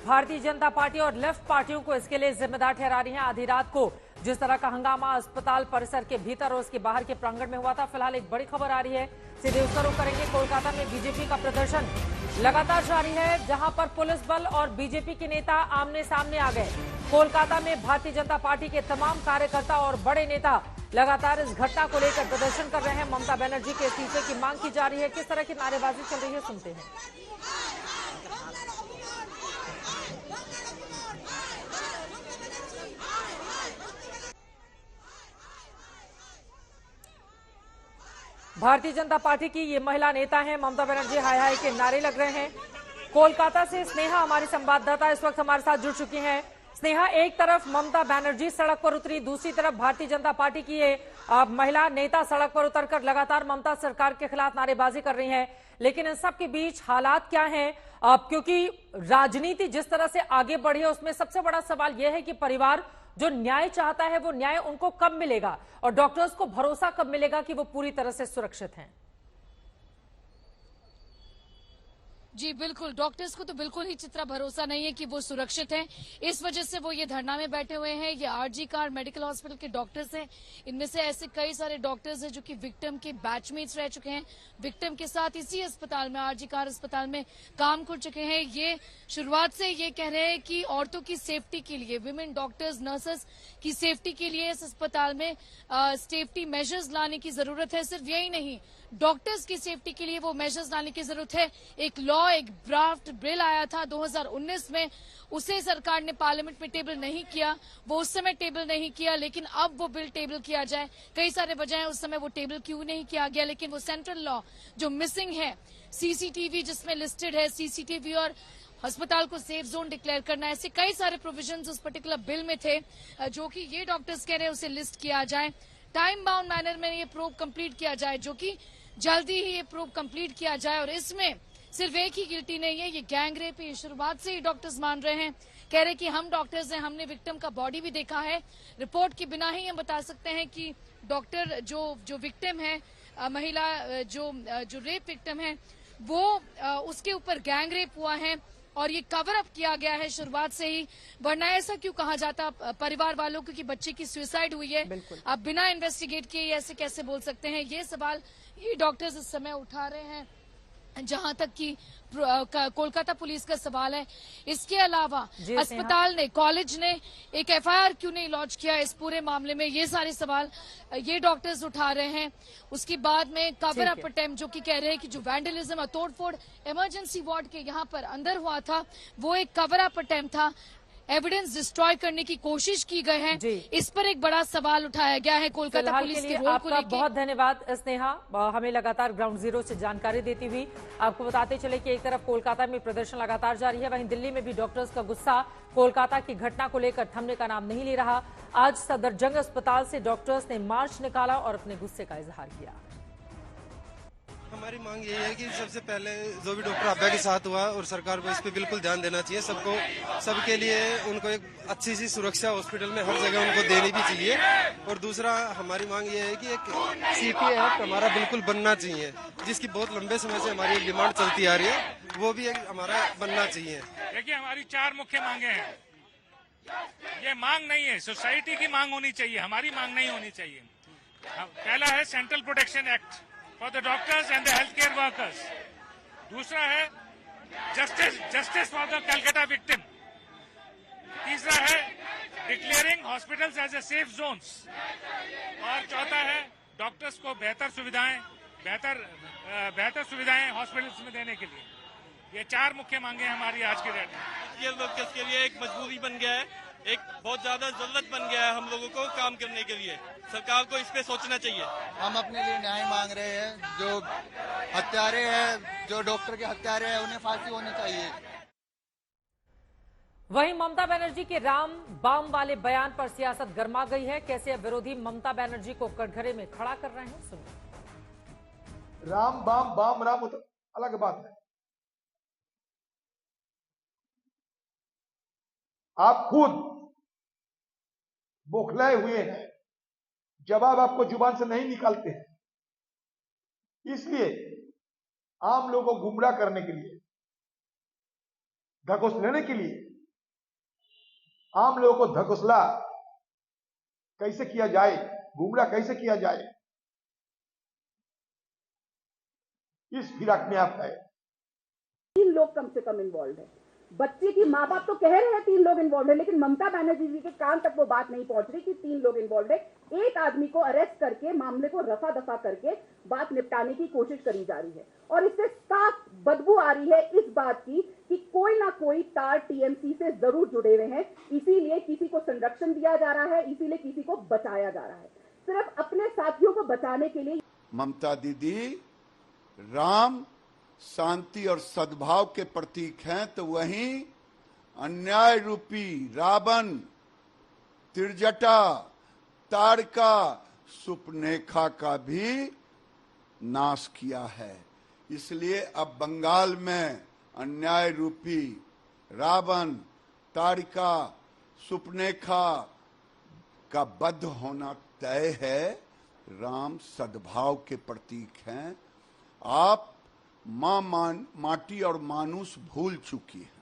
Bharatiya Janata party और left पार्टियों को इसके लिए जिम्मेदार ठहरा रही हैं। आधी रात को जिस तरह का हंगामा अस्पताल परिसर के भीतर और उसके बाहर के प्रांगण में हुआ था, फिलहाल एक बड़ी खबर आ रही है, सीधे उसका रुख करेंगे। कोलकाता में बीजेपी का प्रदर्शन लगातार जारी है, जहां पर पुलिस बल और बीजेपी के नेता आमने सामने आ गए। कोलकाता में भारतीय जनता पार्टी के तमाम कार्यकर्ता और बड़े नेता लगातार इस घटना को लेकर प्रदर्शन कर रहे हैं। ममता बनर्जी के इस्तीफे की मांग की जा रही है। किस तरह की नारेबाजी चल रही है, सुनते हैं। भारतीय जनता पार्टी की ये महिला नेता हैं ममता बनर्जी, हाय हाय के नारे लग रहे हैं। कोलकाता से स्नेहा हमारी संवाददाता इस वक्त हमारे साथ जुड़ चुकी हैं। स्नेहा, एक तरफ ममता बनर्जी सड़क पर उतरी, दूसरी तरफ भारतीय जनता पार्टी की ये महिला नेता सड़क पर उतरकर लगातार ममता सरकार के खिलाफ नारेबाजी कर रही हैं, लेकिन इन सब के बीच हालात क्या हैं? क्योंकि राजनीति जिस तरह से आगे बढ़ी है उसमें सबसे बड़ा सवाल यह है कि परिवार जो न्याय चाहता है वो न्याय उनको कब मिलेगा और डॉक्टर्स को भरोसा कब मिलेगा कि वो पूरी तरह से सुरक्षित हैं? जी बिल्कुल, डॉक्टर्स को तो बिल्कुल ही चित्रा भरोसा नहीं है कि वो सुरक्षित हैं। इस वजह से वो ये धरना में बैठे हुए हैं। ये आरजी कार मेडिकल हॉस्पिटल के डॉक्टर्स हैं। इनमें से ऐसे कई सारे डॉक्टर्स हैं जो कि विक्टिम के बैचमेट्स रह चुके हैं, विक्टिम के साथ इसी अस्पताल में, आरजी कार अस्पताल में काम कर चुके हैं। ये शुरुआत से ये कह रहे हैं कि औरतों की सेफ्टी के लिए, विमेन डॉक्टर्स नर्सेस की सेफ्टी के लिए इस अस्पताल में सेफ्टी मेजर्स लाने की जरूरत है। सिर्फ यही नहीं, डॉक्टर्स की सेफ्टी के लिए वो मेजर्स लाने की जरूरत है। एक लॉ, एक ड्राफ्ट बिल आया था 2019 में, उसे सरकार ने पार्लियामेंट में टेबल नहीं किया। वो उस समय टेबल नहीं किया, लेकिन अब वो बिल टेबल किया जाए। कई सारे वजह हैं उस समय वो टेबल क्यों नहीं किया गया, लेकिन वो सेंट्रल लॉ जो मिसिंग है, सीसीटीवी जिसमें लिस्टेड है, सीसीटीवी और अस्पताल को सेफ जोन डिक्लेयर करना, ऐसे कई सारे प्रोविजंस उस पर्टिकुलर बिल में थे जो कि ये डॉक्टर्स कह रहे हैं उसे लिस्ट किया जाए। टाइम बाउंड मैनर में ये प्रोब कंप्लीट किया जाए, जो कि जल्दी ही ये प्रोब कंप्लीट किया जाए। और इसमें सिर्फ एक ही गिल्टी नहीं है, ये गैंग रेप है। शुरुआत से ही डॉक्टर्स मान रहे हैं, कह रहे कि हम डॉक्टर्स हैं, हमने विक्टिम का बॉडी भी देखा है। रिपोर्ट के बिना ही हम बता सकते हैं कि डॉक्टर जो विक्टिम है, महिला जो रेप विक्टिम है, वो उसके ऊपर गैंग रेप हुआ है और ये कवर अप किया गया है शुरुआत से ही। वरना ऐसा क्यों कहा जाता परिवार वालों, क्योंकि बच्चे की सुसाइड हुई है, अब बिना इन्वेस्टिगेट किए ऐसे कैसे बोल सकते हैं? ये सवाल ये डॉक्टर्स इस समय उठा रहे हैं, जहां तक कि कोलकाता पुलिस का सवाल है। इसके अलावा अस्पताल ने, कॉलेज ने एक एफआईआर क्यों नहीं लॉन्च किया इस पूरे मामले में? ये सारे सवाल ये डॉक्टर्स उठा रहे हैं। उसके बाद में कवर अप अटेम्प्ट, जो कि कह रहे हैं कि जो वैंडलिज्म, तोड़फोड़ इमरजेंसी वार्ड के यहाँ पर अंदर हुआ था, वो एक कवर अप अटेम्प्ट था, एविडेंस डिस्ट्रॉय करने की कोशिश की गई है। इस पर एक बड़ा सवाल उठाया गया है कोलकाता पुलिस के रोल को लेकर। बहुत धन्यवाद स्नेहा, हमें लगातार ग्राउंड जीरो से जानकारी देती हुई। आपको बताते चले कि एक तरफ कोलकाता में प्रदर्शन लगातार जारी है, वहीं दिल्ली में भी डॉक्टर्स का गुस्सा कोलकाता की घटना को लेकर थमने का नाम नहीं ले रहा। आज सफदरजंग अस्पताल से डॉक्टर्स ने मार्च निकाला और अपने गुस्से का इजहार किया। हमारी मांग यही है कि सबसे पहले जो भी डॉक्टर आभा के साथ हुआ और सरकार को इस पे बिल्कुल ध्यान देना चाहिए। सबके लिए उनको एक अच्छी सी सुरक्षा हॉस्पिटल में हर जगह उनको देनी भी चाहिए। और दूसरा हमारी मांग ये है कि एक सीपीए एक्ट हमारा बिल्कुल बनना चाहिए, जिसकी बहुत लंबे समय से हमारी एक डिमांड चलती आ रही है, वो भी एक हमारा बनना चाहिए। देखिए, हमारी 4 मुख्य मांगे हैं। ये मांग नहीं है, सोसाइटी की मांग होनी चाहिए, हमारी मांग नहीं होनी चाहिए। पहला है central protection act for the doctors and the health care workers. दूसरा है justice for the Calcutta victim. तीसरा है declaring hospitals as a safe zones. और चौथा है डॉक्टर्स को बेहतर सुविधाएं हॉस्पिटल्स में देने के लिए। ये 4 मुख्य मांगे हमारी आज की डेट में। ये वर्कर्स के लिए एक मजबूरी बन गया है, एक बहुत ज्यादा जरूरत बन गया है हम लोगों को काम करने के लिए। सरकार को इस पे सोचना चाहिए। हम अपने लिए न्याय मांग रहे हैं। जो हत्यारे हैं, जो डॉक्टर के हत्यारे हैं, उन्हें फांसी होनी चाहिए। वहीं ममता बनर्जी के राम बाम वाले बयान पर सियासत गर्मा गई है। कैसे विरोधी ममता बनर्जी को कटघरे में खड़ा कर रहे हैं, सुनिए। राम बाम बाम राम अलग बात है। आप खुद बौखलाए हुए हैं, जवाब आपको जुबान से नहीं निकालते हैं, इसलिए आम लोगों को गुमराह करने के लिए, धकोस लेने के लिए आम लोगों को धकोसला कैसे किया जाए, गुमराह कैसे किया जाए, इस फिराक में आप है। 3 लोग कम से कम इन्वॉल्व है। बच्चे की माँ बाप तो कह रहे हैं 3 लोग इन्वॉल्व है, लेकिन ममता बनर्जी जी के कान तक वो बात नहीं पहुंच रही कि 3 लोग इन्वॉल्व है। एक आदमी को अरेस्ट करके मामले को रफा दफा करके बात निपटाने की कोशिश करी जा रही है और इससे साफ बदबू आ रही है इस बात की कि कोई ना कोई तार टीएमसी से जरूर जुड़े हुए हैं। इसीलिए किसी को संरक्षण दिया जा रहा है, इसीलिए किसी को बचाया जा रहा है, सिर्फ अपने साथियों को बचाने के लिए। ममता दीदी राम, शांति और सद्भाव के प्रतीक हैं, तो वहीं अन्याय रूपी रावण, त्रिजटा, तारका, सुपनेखा का भी नाश किया है। इसलिए अब बंगाल में अन्याय रूपी रावण, तारका, सुपनेखा का वध होना तय है। राम सद्भाव के प्रतीक हैं। आप माटी और मानुष भूल चुकी है।